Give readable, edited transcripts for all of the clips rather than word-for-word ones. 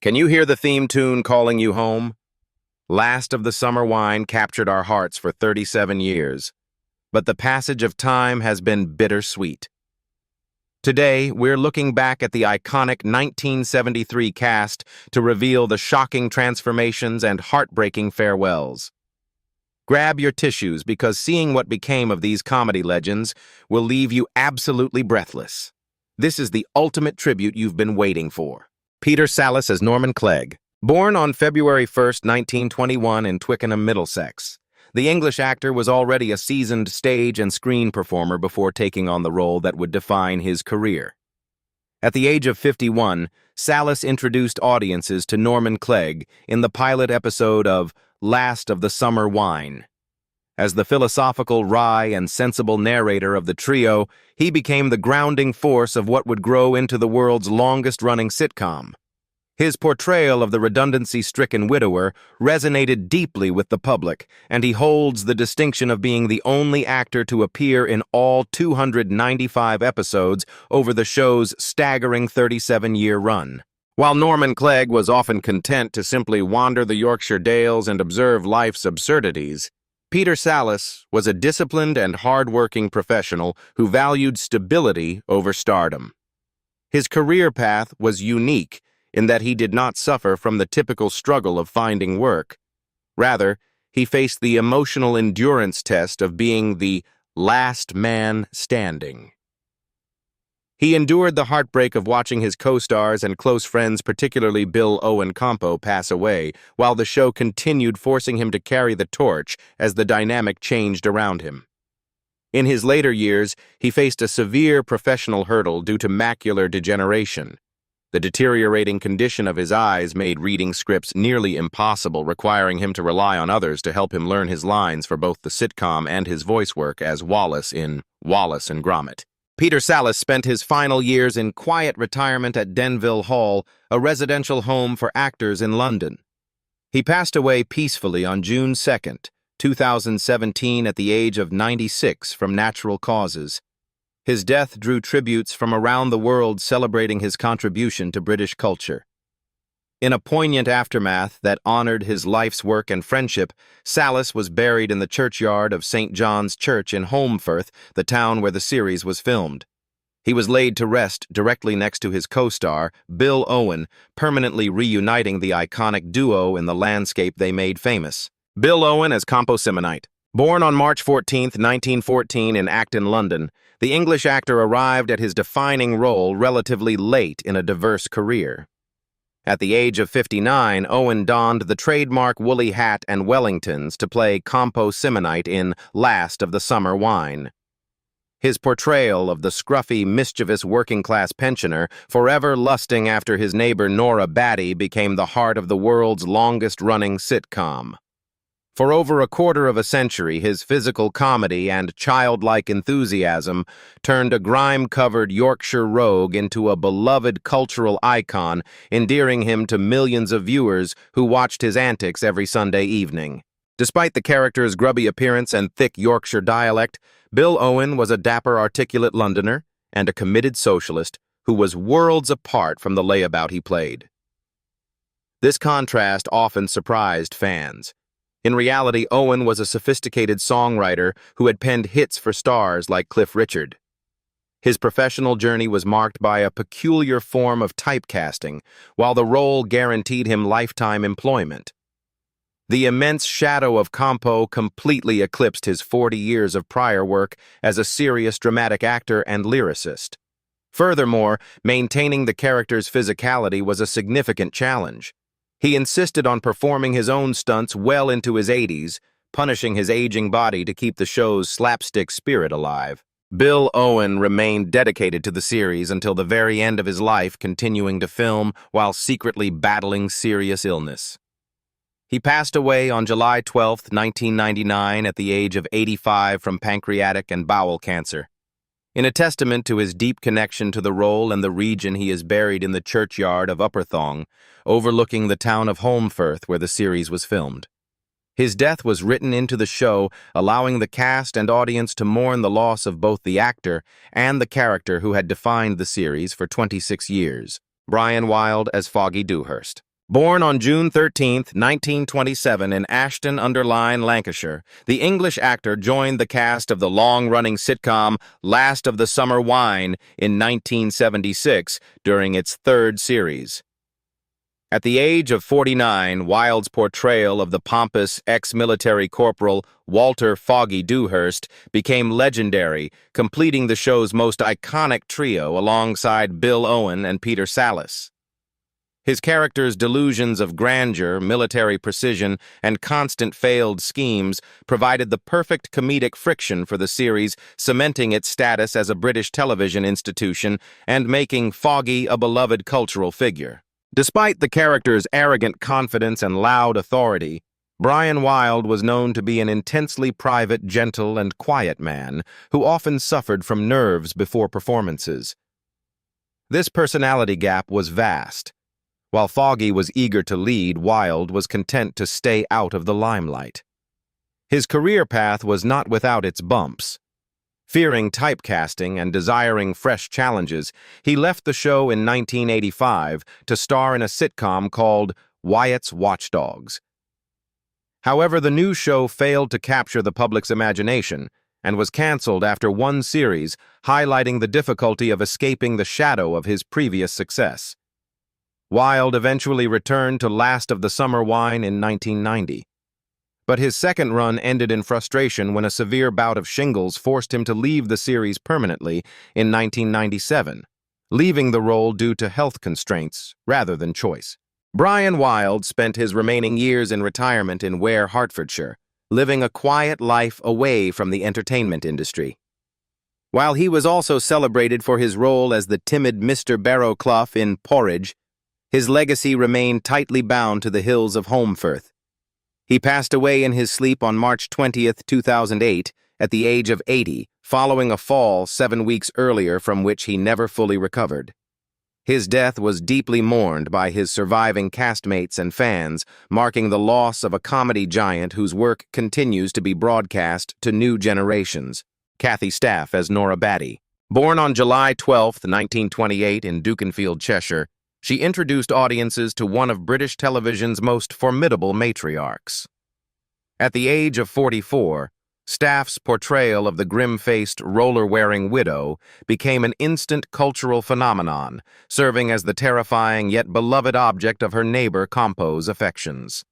Can you hear the theme tune calling you home? Last of the Summer Wine captured our hearts for 37 years, but the passage of time has been bittersweet. Today, we're looking back at the iconic 1973 cast to reveal the shocking transformations and heartbreaking farewells. Grab your tissues because seeing what became of these comedy legends will leave you absolutely breathless. This is the ultimate tribute you've been waiting for. Peter Sallis as Norman Clegg. Born on February 1st, 1921 in Twickenham, Middlesex, the English actor was already a seasoned stage and screen performer before taking on the role that would define his career. At the age of 51, Sallis introduced audiences to Norman Clegg in the pilot episode of Last of the Summer Wine. As the philosophical, wry, and sensible narrator of the trio, he became the grounding force of what would grow into the world's longest-running sitcom. His portrayal of the redundancy-stricken widower resonated deeply with the public, and he holds the distinction of being the only actor to appear in all 295 episodes over the show's staggering 37-year run. While Norman Clegg was often content to simply wander the Yorkshire dales and observe life's absurdities, Peter Sallis was a disciplined and hard-working professional who valued stability over stardom. His career path was unique in that he did not suffer from the typical struggle of finding work. Rather, he faced the emotional endurance test of being the last man standing. He endured the heartbreak of watching his co-stars and close friends, particularly Bill Owen Campo, pass away, while the show continued, forcing him to carry the torch as the dynamic changed around him. In his later years, he faced a severe professional hurdle due to macular degeneration. The deteriorating condition of his eyes made reading scripts nearly impossible, requiring him to rely on others to help him learn his lines for both the sitcom and his voice work as Wallace in Wallace and Gromit. Peter Sallis spent his final years in quiet retirement at Denville Hall, a residential home for actors in London. He passed away peacefully on June 2nd, 2017 at the age of 96 from natural causes. His death drew tributes from around the world celebrating his contribution to British culture. In a poignant aftermath that honored his life's work and friendship, Sallis was buried in the churchyard of St. John's Church in Holmfirth, the town where the series was filmed. He was laid to rest directly next to his co-star, Bill Owen, permanently reuniting the iconic duo in the landscape they made famous. Bill Owen as Campo Simonite. Born on March 14, 1914 in Acton, London, the English actor arrived at his defining role relatively late in a diverse career. At the age of 59, Owen donned the trademark woolly hat and Wellingtons to play Campo Simonite in Last of the Summer Wine. His portrayal of the scruffy, mischievous working-class pensioner, forever lusting after his neighbor Nora Batty, became the heart of the world's longest-running sitcom. For over a quarter of a century, his physical comedy and childlike enthusiasm turned a grime-covered Yorkshire rogue into a beloved cultural icon, endearing him to millions of viewers who watched his antics every Sunday evening. Despite the character's grubby appearance and thick Yorkshire dialect, Bill Owen was a dapper, articulate Londoner and a committed socialist who was worlds apart from the layabout he played. This contrast often surprised fans. In reality, Owen was a sophisticated songwriter who had penned hits for stars like Cliff Richard. His professional journey was marked by a peculiar form of typecasting, while the role guaranteed him lifetime employment. The immense shadow of Campo completely eclipsed his 40 years of prior work as a serious dramatic actor and lyricist. Furthermore, maintaining the character's physicality was a significant challenge. He insisted on performing his own stunts well into his 80s, punishing his aging body to keep the show's slapstick spirit alive. Bill Owen remained dedicated to the series until the very end of his life, continuing to film while secretly battling serious illness. He passed away on July 12, 1999, at the age of 85 from pancreatic and bowel cancer. In a testament to his deep connection to the role and the region, he is buried in the churchyard of Upperthong, overlooking the town of Holmfirth where the series was filmed. His death was written into the show, allowing the cast and audience to mourn the loss of both the actor and the character who had defined the series for 26 years. Brian Wilde as Foggy Dewhurst. Born on June 13, 1927 in Ashton-under-Lyne, Lancashire, the English actor joined the cast of the long-running sitcom Last of the Summer Wine in 1976 during its third series. At the age of 49, Wilde's portrayal of the pompous ex-military corporal Walter Foggy Dewhurst became legendary, completing the show's most iconic trio alongside Bill Owen and Peter Sallis. His character's delusions of grandeur, military precision, and constant failed schemes provided the perfect comedic friction for the series, cementing its status as a British television institution and making Foggy a beloved cultural figure. Despite the character's arrogant confidence and loud authority, Brian Wilde was known to be an intensely private, gentle, and quiet man who often suffered from nerves before performances. This personality gap was vast. While Foggy was eager to lead, Wilde was content to stay out of the limelight. His career path was not without its bumps. Fearing typecasting and desiring fresh challenges, he left the show in 1985 to star in a sitcom called Wyatt's Watchdogs. However, the new show failed to capture the public's imagination and was canceled after one series, highlighting the difficulty of escaping the shadow of his previous success. Wilde eventually returned to Last of the Summer Wine in 1990. But his second run ended in frustration when a severe bout of shingles forced him to leave the series permanently in 1997, leaving the role due to health constraints rather than choice. Brian Wilde spent his remaining years in retirement in Ware, Hertfordshire, living a quiet life away from the entertainment industry. While he was also celebrated for his role as the timid Mr. Barrowclough in Porridge, his legacy remained tightly bound to the hills of Holmfirth. He passed away in his sleep on March 20, 2008, at the age of 80, following a fall 7 weeks earlier from which he never fully recovered. His death was deeply mourned by his surviving castmates and fans, marking the loss of a comedy giant whose work continues to be broadcast to new generations. Kathy Staff as Nora Batty. Born on July 12, 1928 in Dukenfield, Cheshire, she introduced audiences to one of British television's most formidable matriarchs. At the age of 44, Staff's portrayal of the grim-faced, roller-wearing widow became an instant cultural phenomenon, serving as the terrifying yet beloved object of her neighbor Compo's affections.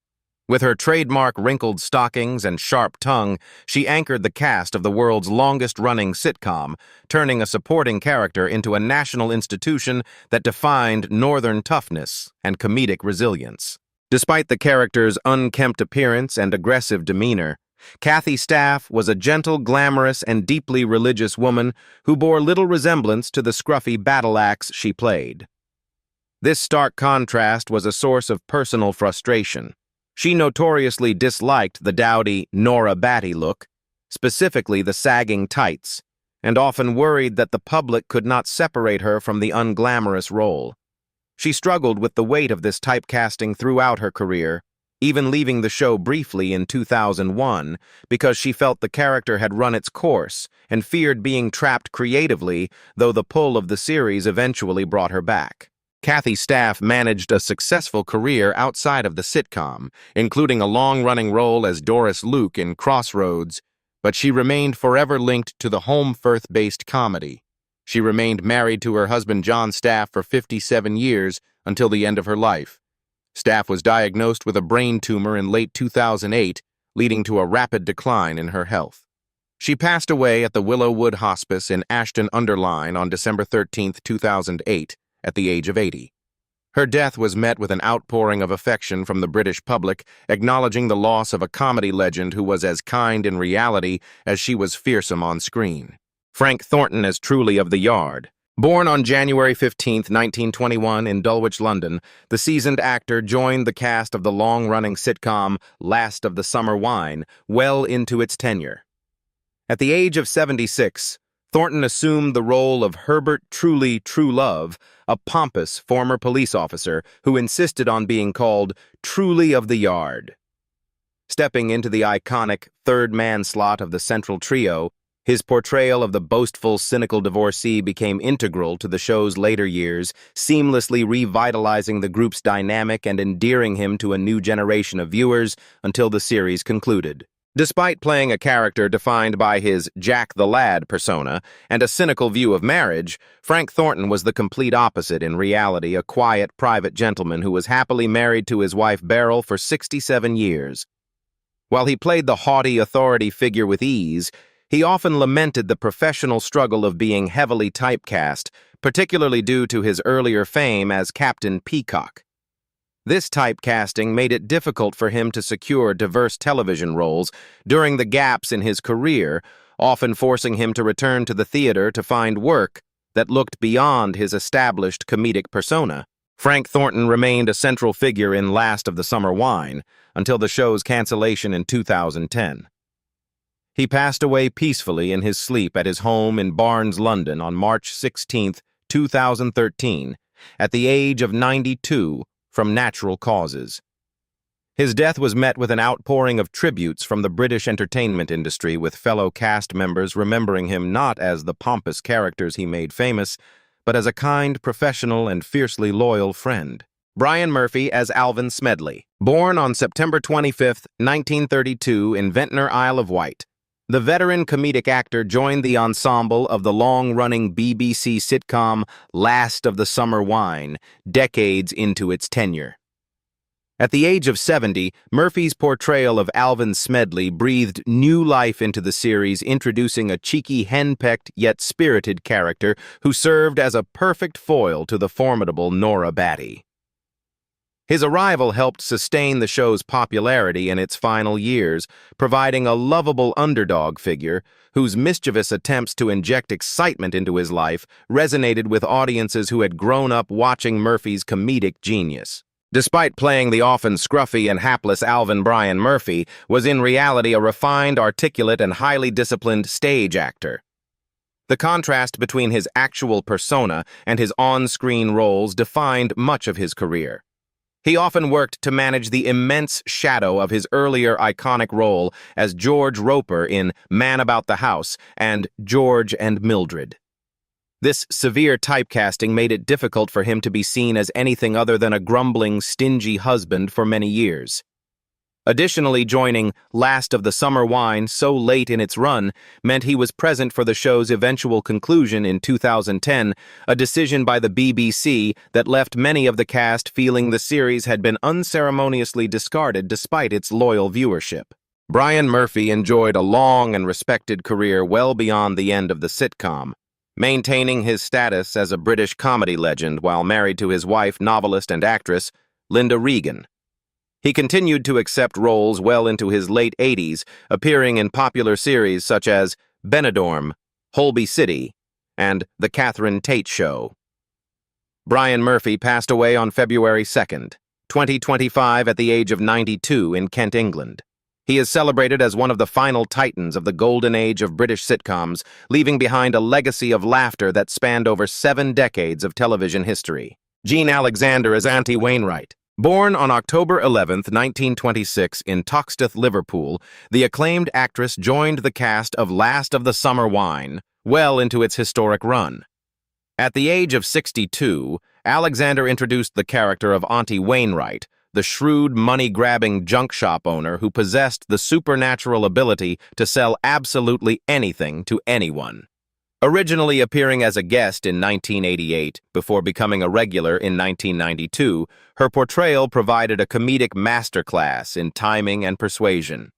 With her trademark wrinkled stockings and sharp tongue, she anchored the cast of the world's longest-running sitcom, turning a supporting character into a national institution that defined northern toughness and comedic resilience. Despite the character's unkempt appearance and aggressive demeanor, Kathy Staff was a gentle, glamorous, and deeply religious woman who bore little resemblance to the scruffy battle axe she played. This stark contrast was a source of personal frustration. She notoriously disliked the dowdy Nora Batty look, specifically the sagging tights, and often worried that the public could not separate her from the unglamorous role. She struggled with the weight of this typecasting throughout her career, even leaving the show briefly in 2001 because she felt the character had run its course and feared being trapped creatively, though the pull of the series eventually brought her back. Kathy Staff managed a successful career outside of the sitcom, including a long-running role as Doris Luke in Crossroads, but she remained forever linked to the Holmfirth-based comedy. She remained married to her husband John Staff for 57 years until the end of her life. Staff was diagnosed with a brain tumor in late 2008, leading to a rapid decline in her health. She passed away at the Willowwood Hospice in Ashton-under-Lyne on December 13, 2008, at the age of 80. Her death was met with an outpouring of affection from the British public, acknowledging the loss of a comedy legend who was as kind in reality as she was fearsome on screen. Frank Thornton as Truly of the Yard. Born on January 15, 1921 in Dulwich, London, the seasoned actor joined the cast of the long-running sitcom Last of the Summer Wine well into its tenure. At the age of 76, Thornton assumed the role of Herbert Truly Truelove, a pompous former police officer who insisted on being called Truly of the Yard. Stepping into the iconic third man slot of the central trio, His portrayal of the boastful, cynical divorcee became integral to the show's later years, seamlessly revitalizing the group's dynamic and endearing him to a new generation of viewers until the series concluded. Despite playing a character defined by his Jack the Lad persona and a cynical view of marriage, Frank Thornton was the complete opposite in reality, a quiet, private gentleman who was happily married to his wife Beryl for 67 years. While he played the haughty authority figure with ease, he often lamented the professional struggle of being heavily typecast, particularly due to his earlier fame as Captain Peacock. This typecasting made it difficult for him to secure diverse television roles during the gaps in his career, often forcing him to return to the theater to find work that looked beyond his established comedic persona. Frank Thornton remained a central figure in Last of the Summer Wine until the show's cancellation in 2010. He passed away peacefully in his sleep at his home in Barnes, London on March 16, 2013, at the age of 92 from natural causes. His death was met with an outpouring of tributes from the British entertainment industry, with fellow cast members remembering him not as the pompous characters he made famous, but as a kind, professional, and fiercely loyal friend. Brian Murphy as Alvin Smedley. Born on September 25, 1932 in Ventnor, Isle of Wight, the veteran comedic actor joined the ensemble of the long-running BBC sitcom Last of the Summer Wine, decades into its tenure. At the age of 70, Murphy's portrayal of Alvin Smedley breathed new life into the series, introducing a cheeky, henpecked yet spirited character who served as a perfect foil to the formidable Nora Batty. His arrival helped sustain the show's popularity in its final years, providing a lovable underdog figure whose mischievous attempts to inject excitement into his life resonated with audiences who had grown up watching Murphy's comedic genius. Despite playing the often scruffy and hapless Alvin, Brian Murphy was in reality a refined, articulate, and highly disciplined stage actor. The contrast between his actual persona and his on-screen roles defined much of his career. He often worked to manage the immense shadow of his earlier iconic role as George Roper in Man About the House and George and Mildred. This severe typecasting made it difficult for him to be seen as anything other than a grumbling, stingy husband for many years. Additionally, joining Last of the Summer Wine so late in its run meant he was present for the show's eventual conclusion in 2010, a decision by the BBC that left many of the cast feeling the series had been unceremoniously discarded despite its loyal viewership. Brian Murphy enjoyed a long and respected career well beyond the end of the sitcom, maintaining his status as a British comedy legend while married to his wife, novelist and actress, Linda Regan. He continued to accept roles well into his late 80s, appearing in popular series such as Benidorm, Holby City, and The Catherine Tate Show. Brian Murphy passed away on February 2, 2025 at the age of 92 in Kent, England. He is celebrated as one of the final titans of the golden age of British sitcoms, leaving behind a legacy of laughter that spanned over 7 decades of television history. Jean Alexander as Auntie Wainwright. Born on October 11, 1926 in Toxteth, Liverpool, the acclaimed actress joined the cast of Last of the Summer Wine well into its historic run. At the age of 62, Alexander introduced the character of Auntie Wainwright, the shrewd, money-grabbing junk shop owner who possessed the supernatural ability to sell absolutely anything to anyone. Originally appearing as a guest in 1988 before becoming a regular in 1992, her portrayal provided a comedic masterclass in timing and persuasion.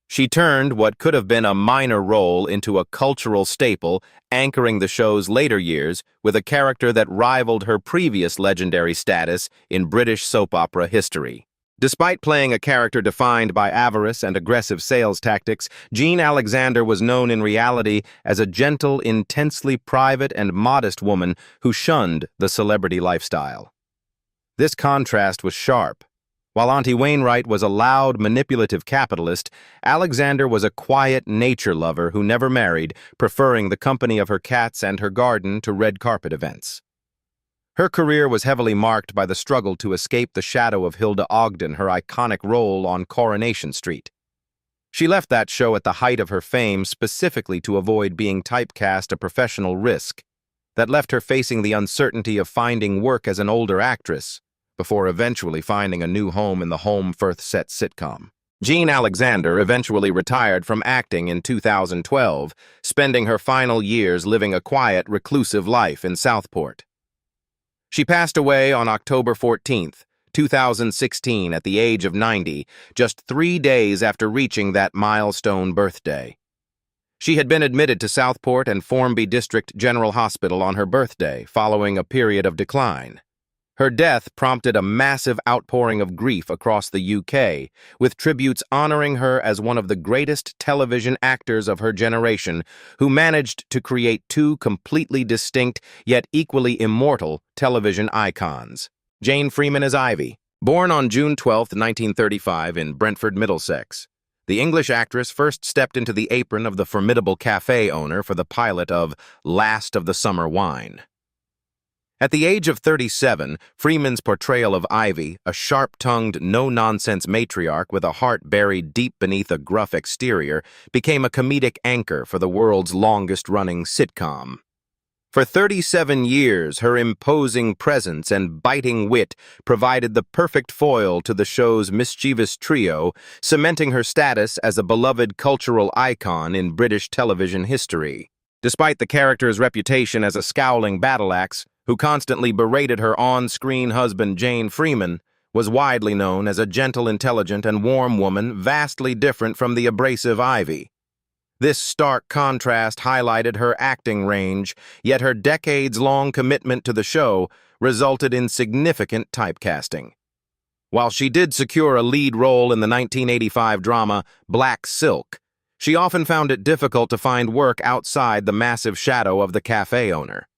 She turned what could have been a minor role into a cultural staple, anchoring the show's later years with a character that rivaled her previous legendary status in British soap opera history. Despite playing a character defined by avarice and aggressive sales tactics, Jean Alexander was known in reality as a gentle, intensely private and modest woman who shunned the celebrity lifestyle. This contrast was sharp. While Auntie Wainwright was a loud, manipulative capitalist, Alexander was a quiet nature lover who never married, preferring the company of her cats and her garden to red carpet events. Her career was heavily marked by the struggle to escape the shadow of Hilda Ogden, her iconic role on Coronation Street. She left that show at the height of her fame specifically to avoid being typecast, a professional risk that left her facing the uncertainty of finding work as an older actress, before eventually finding a new home in the home Firth set sitcom. Jean Alexander eventually retired from acting in 2012, spending her final years living a quiet, reclusive life in Southport. She passed away on October 14th, 2016, at the age of 90, just 3 days after reaching that milestone birthday. She had been admitted to Southport and Formby District General Hospital on her birthday, following a period of decline. Her death prompted a massive outpouring of grief across the UK, with tributes honoring her as one of the greatest television actors of her generation, who managed to create two completely distinct yet equally immortal television icons. Jane Freeman as Ivy. Born on June 12, 1935 in Brentford, Middlesex, the English actress first stepped into the apron of the formidable cafe owner for the pilot of Last of the Summer Wine. At the age of 37, Freeman's portrayal of Ivy, a sharp-tongued, no-nonsense matriarch with a heart buried deep beneath a gruff exterior, became a comedic anchor for the world's longest-running sitcom. For 37 years, her imposing presence and biting wit provided the perfect foil to the show's mischievous trio, cementing her status as a beloved cultural icon in British television history. Despite the character's reputation as a scowling battle-axe, who constantly berated her on-screen husband Jane Freeman, was widely known as a gentle, intelligent, and warm woman vastly different from the abrasive Ivy. This stark contrast highlighted her acting range, yet her decades-long commitment to the show resulted in significant typecasting. While she did secure a lead role in the 1985 drama Black Silk, she often found it difficult to find work outside the massive shadow of the cafe owner.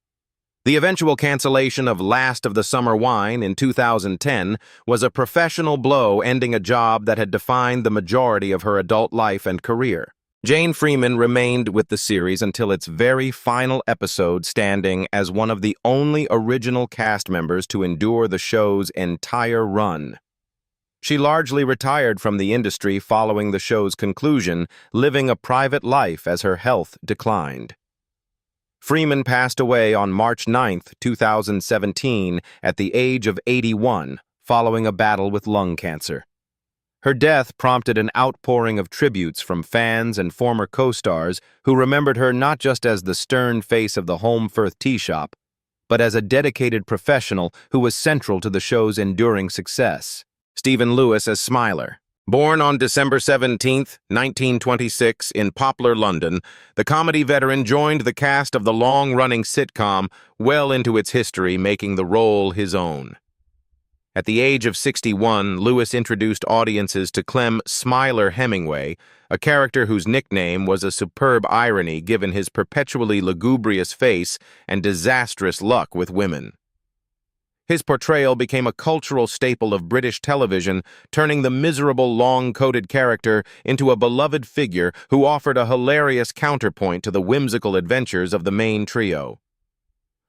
The eventual cancellation of Last of the Summer Wine in 2010 was a professional blow, ending a job that had defined the majority of her adult life and career. Jane Freeman remained with the series until its very final episode, standing as one of the only original cast members to endure the show's entire run. She largely retired from the industry following the show's conclusion, living a private life as her health declined. Freeman passed away on March 9, 2017, at the age of 81, following a battle with lung cancer. Her death prompted an outpouring of tributes from fans and former co-stars who remembered her not just as the stern face of the home Firth tea shop, but as a dedicated professional who was central to the show's enduring success. Stephen Lewis as Smiler. Born on December 17, 1926, in Poplar, London, the comedy veteran joined the cast of the long-running sitcom well into its history, making the role his own. At the age of 61, Lewis introduced audiences to Clem Smiler Hemingway, a character whose nickname was a superb irony given his perpetually lugubrious face and disastrous luck with women. His portrayal became a cultural staple of British television, turning the miserable, long-coated character into a beloved figure who offered a hilarious counterpoint to the whimsical adventures of the main trio.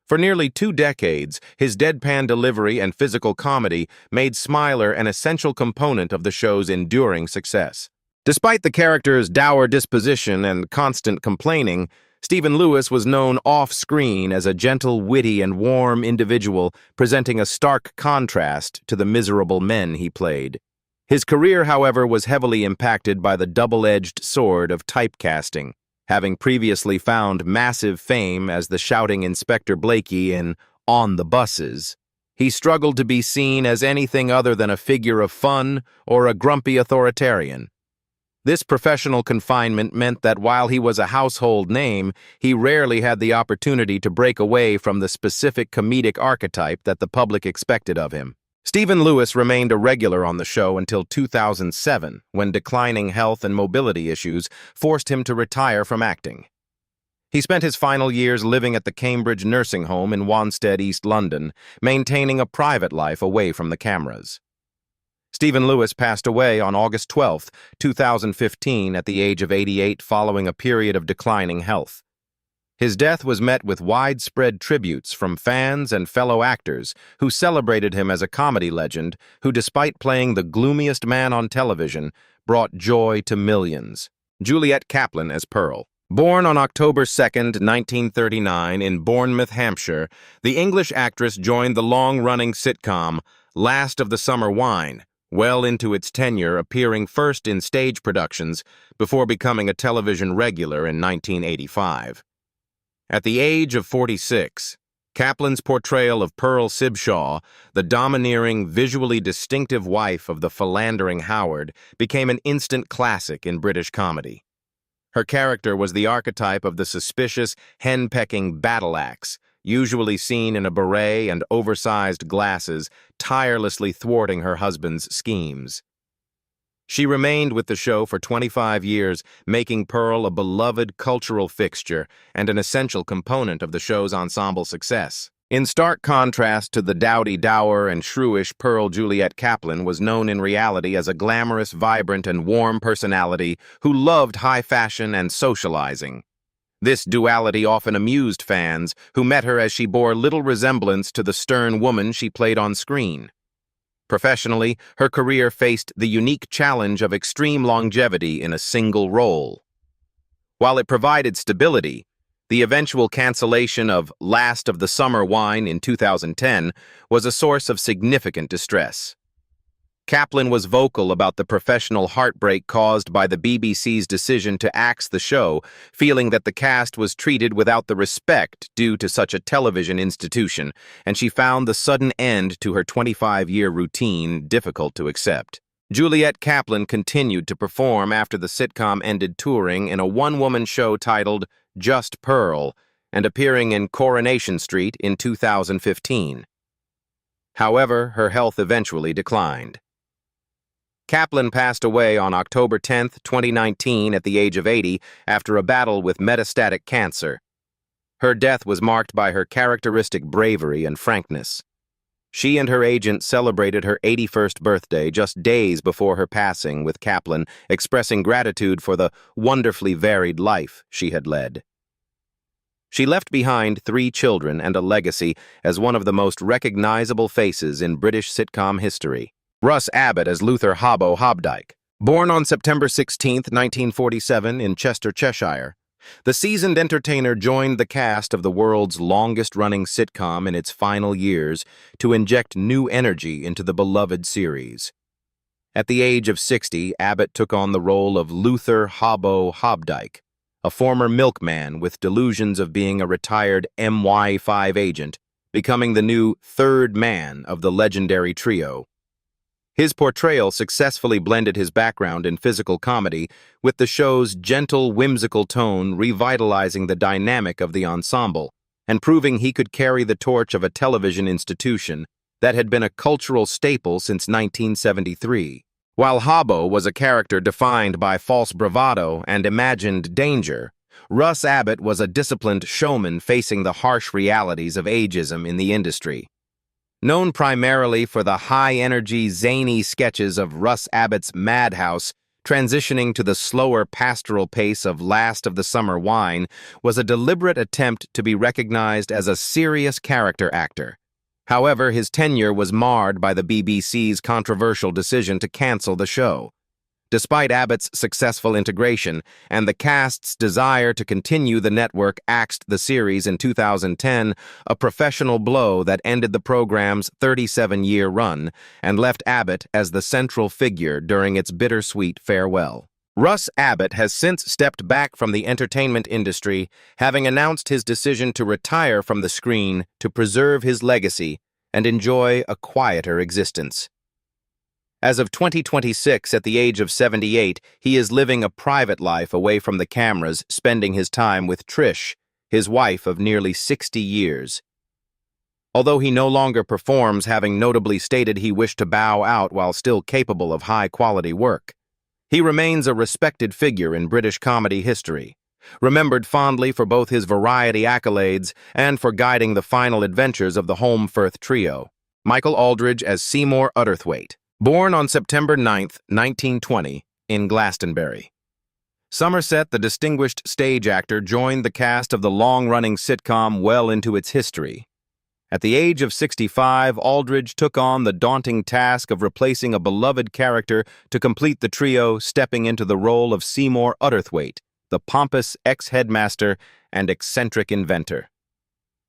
For nearly 2 decades, his deadpan delivery and physical comedy made Smiler an essential component of the show's enduring success. Despite the character's dour disposition and constant complaining, Stephen Lewis was known off-screen as a gentle, witty, and warm individual, presenting a stark contrast to the miserable men he played. His career, however, was heavily impacted by the double-edged sword of typecasting. Having previously found massive fame as the shouting Inspector Blakey in On the Buses, he struggled to be seen as anything other than a figure of fun or a grumpy authoritarian. This professional confinement meant that while he was a household name, he rarely had the opportunity to break away from the specific comedic archetype that the public expected of him. Stephen Lewis remained a regular on the show until 2007, when declining health and mobility issues forced him to retire from acting. He spent his final years living at the Cambridge nursing home in Wanstead, East London, maintaining a private life away from the cameras. Stephen Lewis passed away on August 12, 2015, at the age of 88, following a period of declining health. His death was met with widespread tributes from fans and fellow actors who celebrated him as a comedy legend who, despite playing the gloomiest man on television, brought joy to millions. Juliet Kaplan as Pearl. Born on October 2, 1939, in Bournemouth, Hampshire, the English actress joined the long-running sitcom Last of the Summer Wine, well into its tenure, appearing first in stage productions before becoming a television regular in 1985. At the age of 46, Kaplan's portrayal of Pearl Sibshaw, the domineering, visually distinctive wife of the philandering Howard, became an instant classic in British comedy. Her character was the archetype of the suspicious, hen-pecking battle axe, usually seen in a beret and oversized glasses, tirelessly thwarting her husband's schemes. She remained with the show for 25 years, making Pearl a beloved cultural fixture and an essential component of the show's ensemble success. In stark contrast to the dowdy, dour, and shrewish Pearl, Juliet Kaplan was known in reality as a glamorous, vibrant, and warm personality who loved high fashion and socializing. This duality often amused fans, who met her as she bore little resemblance to the stern woman she played on screen. Professionally, her career faced the unique challenge of extreme longevity in a single role. While it provided stability, the eventual cancellation of Last of the Summer Wine in 2010 was a source of significant distress. Kaplan was vocal about the professional heartbreak caused by the BBC's decision to axe the show, feeling that the cast was treated without the respect due to such a television institution, and she found the sudden end to her 25-year routine difficult to accept. Juliet Kaplan continued to perform after the sitcom ended, touring in a one-woman show titled Just Pearl and appearing in Coronation Street in 2015. However, her health eventually declined. Kaplan passed away on October 10, 2019, at the age of 80 after a battle with metastatic cancer. Her death was marked by her characteristic bravery and frankness. She and her agent celebrated her 81st birthday just days before her passing, with Kaplan expressing gratitude for the wonderfully varied life she had led. She left behind 3 children and a legacy as one of the most recognizable faces in British sitcom history. Russ Abbott as Luther Hobbo Hobdyke. Born on September 16, 1947, in Chester, Cheshire, the seasoned entertainer joined the cast of the world's longest-running sitcom in its final years to inject new energy into the beloved series. At the age of 60, Abbott took on the role of Luther Hobbo Hobdyke, a former milkman with delusions of being a retired MI5 agent, becoming the new third man of the legendary trio. His portrayal successfully blended his background in physical comedy with the show's gentle, whimsical tone, revitalizing the dynamic of the ensemble and proving he could carry the torch of a television institution that had been a cultural staple since 1973. While Hobbo was a character defined by false bravado and imagined danger, Russ Abbott was a disciplined showman facing the harsh realities of ageism in the industry. Known primarily for the high-energy, zany sketches of Russ Abbott's Madhouse, transitioning to the slower pastoral pace of Last of the Summer Wine was a deliberate attempt to be recognized as a serious character actor. However, his tenure was marred by the BBC's controversial decision to cancel the show. Despite Abbott's successful integration and the cast's desire to continue, the network axed the series in 2010, a professional blow that ended the program's 37-year run and left Abbott as the central figure during its bittersweet farewell. Russ Abbott has since stepped back from the entertainment industry, having announced his decision to retire from the screen to preserve his legacy and enjoy a quieter existence. As of 2026, at the age of 78, he is living a private life away from the cameras, spending his time with Trish, his wife of nearly 60 years. Although he no longer performs, having notably stated he wished to bow out while still capable of high-quality work, he remains a respected figure in British comedy history, remembered fondly for both his variety accolades and for guiding the final adventures of the Home Firth trio. Michael Aldridge as Seymour Utterthwaite. Born on September 9, 1920, in Glastonbury. Somerset, the distinguished stage actor, joined the cast of the long-running sitcom well into its history. At the age of 65, Aldridge took on the daunting task of replacing a beloved character to complete the trio, stepping into the role of Seymour Utterthwaite, the pompous ex-headmaster and eccentric inventor.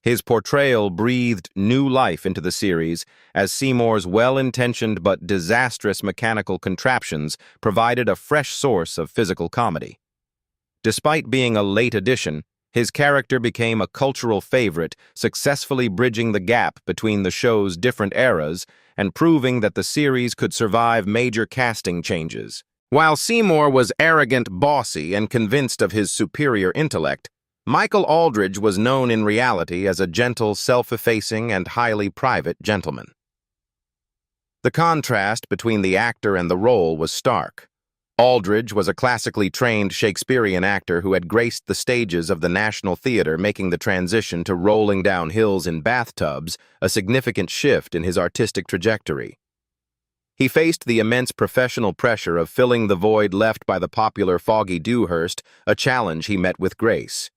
His portrayal breathed new life into the series, as Seymour's well-intentioned but disastrous mechanical contraptions provided a fresh source of physical comedy. Despite being a late addition, his character became a cultural favorite, successfully bridging the gap between the show's different eras and proving that the series could survive major casting changes. While Seymour was arrogant, bossy, and convinced of his superior intellect, Michael Aldridge was known in reality as a gentle, self-effacing, and highly private gentleman. The contrast between the actor and the role was stark. Aldridge was a classically trained Shakespearean actor who had graced the stages of the National Theatre, making the transition to rolling down hills in bathtubs a significant shift in his artistic trajectory. He faced the immense professional pressure of filling the void left by the popular Foggy Dewhurst, a challenge he met with grace.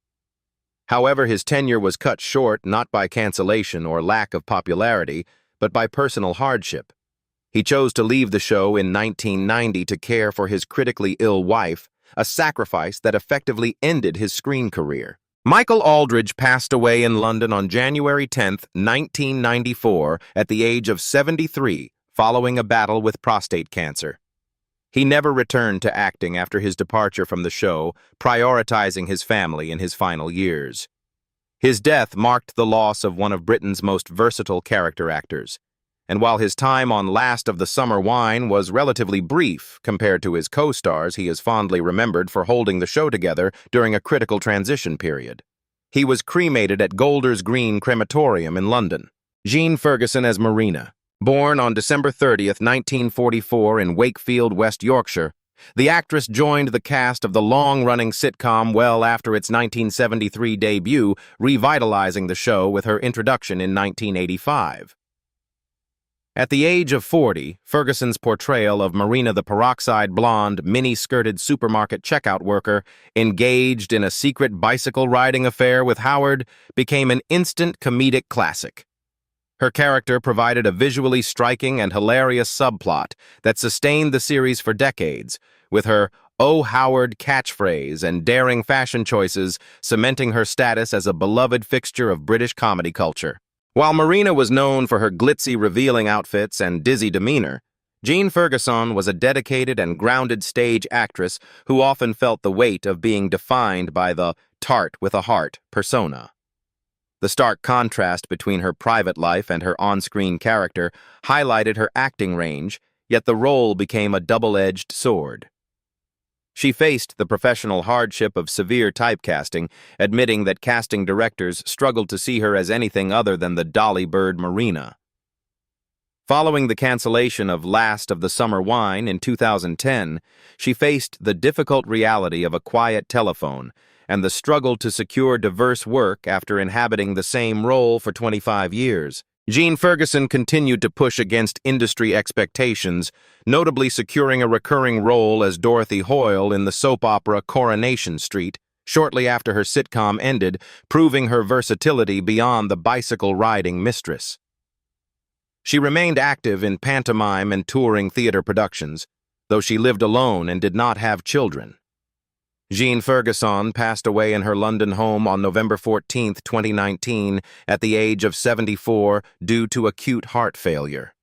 However, his tenure was cut short not by cancellation or lack of popularity, but by personal hardship. He chose to leave the show in 1990 to care for his critically ill wife, a sacrifice that effectively ended his screen career. Michael Aldridge passed away in London on January 10, 1994, at the age of 73, following a battle with prostate cancer. He never returned to acting after his departure from the show, prioritizing his family in his final years. His death marked the loss of one of Britain's most versatile character actors, and while his time on Last of the Summer Wine was relatively brief compared to his co-stars, he is fondly remembered for holding the show together during a critical transition period. He was cremated at Golders Green Crematorium in London. Jean Ferguson as Marina. Born on December 30, 1944 in Wakefield, West Yorkshire, the actress joined the cast of the long-running sitcom well after its 1973 debut, revitalizing the show with her introduction in 1985. At the age of 40, Ferguson's portrayal of Marina, the peroxide blonde, mini-skirted supermarket checkout worker, engaged in a secret bicycle-riding affair with Howard, became an instant comedic classic. Her character provided a visually striking and hilarious subplot that sustained the series for decades, with her "Oh Howard" catchphrase and daring fashion choices cementing her status as a beloved fixture of British comedy culture. While Marina was known for her glitzy, revealing outfits and dizzy demeanor, Jean Ferguson was a dedicated and grounded stage actress who often felt the weight of being defined by the tart with a heart persona. The stark contrast between her private life and her on-screen character highlighted her acting range, yet the role became a double-edged sword. She faced the professional hardship of severe typecasting, admitting that casting directors struggled to see her as anything other than the Dolly Bird Marina. Following the cancellation of Last of the Summer Wine in 2010, she faced the difficult reality of a quiet telephone and the struggle to secure diverse work after inhabiting the same role for 25 years. Jean Ferguson continued to push against industry expectations, notably securing a recurring role as Dorothy Hoyle in the soap opera Coronation Street, shortly after her sitcom ended, proving her versatility beyond the bicycle-riding mistress. She remained active in pantomime and touring theater productions, though she lived alone and did not have children. Jean Ferguson passed away in her London home on November 14, 2019, at the age of 74 due to acute heart failure.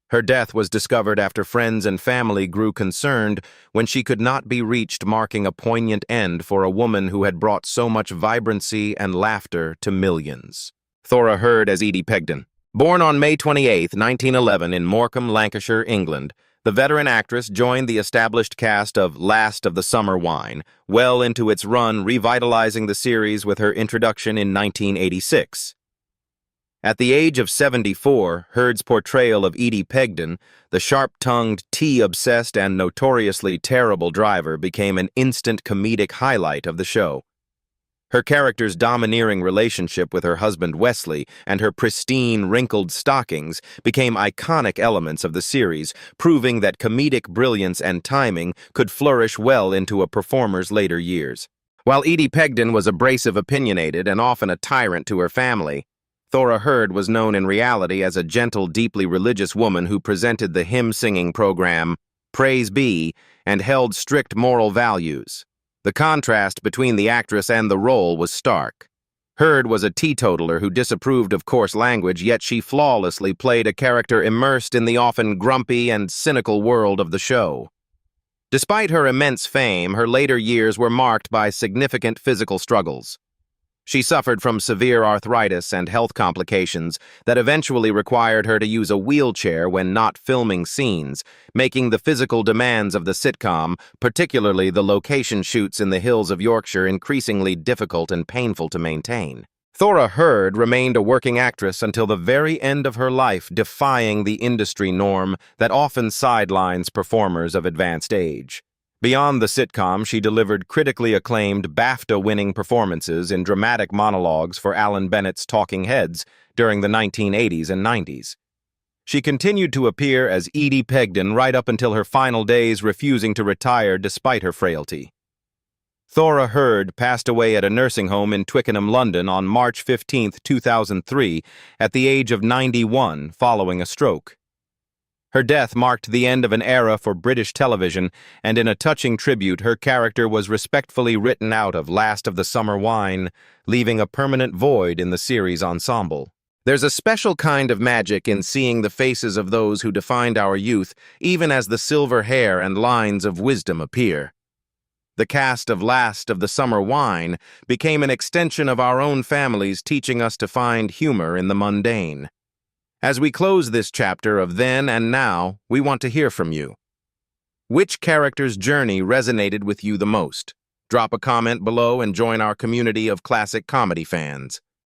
Her death was discovered after friends and family grew concerned when she could not be reached, marking a poignant end for a woman who had brought so much vibrancy and laughter to millions. Thora Hird as Edie Pegden. Born on May 28, 1911 in Morecambe, Lancashire, England, the veteran actress joined the established cast of Last of the Summer Wine, well into its run, revitalizing the series with her introduction in 1986. At the age of 74, Hird's portrayal of Edie Pegden, the sharp-tongued, tea-obsessed, and notoriously terrible driver, became an instant comedic highlight of the show. Her character's domineering relationship with her husband Wesley and her pristine, wrinkled stockings became iconic elements of the series, proving that comedic brilliance and timing could flourish well into a performer's later years. While Edie Pegden was abrasive, opinionated, and often a tyrant to her family, Thora Hird was known in reality as a gentle, deeply religious woman who presented the hymn-singing program Praise Be and held strict moral values. The contrast between the actress and the role was stark. Hird was a teetotaler who disapproved of coarse language, yet she flawlessly played a character immersed in the often grumpy and cynical world of the show. Despite her immense fame, her later years were marked by significant physical struggles. She suffered from severe arthritis and health complications that eventually required her to use a wheelchair when not filming scenes, making the physical demands of the sitcom, particularly the location shoots in the hills of Yorkshire, increasingly difficult and painful to maintain. Thora Hird remained a working actress until the very end of her life, defying the industry norm that often sidelines performers of advanced age. Beyond the sitcom, she delivered critically acclaimed BAFTA-winning performances in dramatic monologues for Alan Bennett's Talking Heads during the 1980s and 90s. She continued to appear as Edie Pegden right up until her final days, refusing to retire despite her frailty. Thora Hird passed away at a nursing home in Twickenham, London on March 15, 2003, at the age of 91, following a stroke. Her death marked the end of an era for British television, and in a touching tribute, her character was respectfully written out of Last of the Summer Wine, leaving a permanent void in the series ensemble. There's a special kind of magic in seeing the faces of those who defined our youth, even as the silver hair and lines of wisdom appear. The cast of Last of the Summer Wine became an extension of our own families, teaching us to find humor in the mundane. As we close this chapter of Then and Now, we want to hear from you. Which character's journey resonated with you the most? Drop a comment below and join our community of classic comedy fans.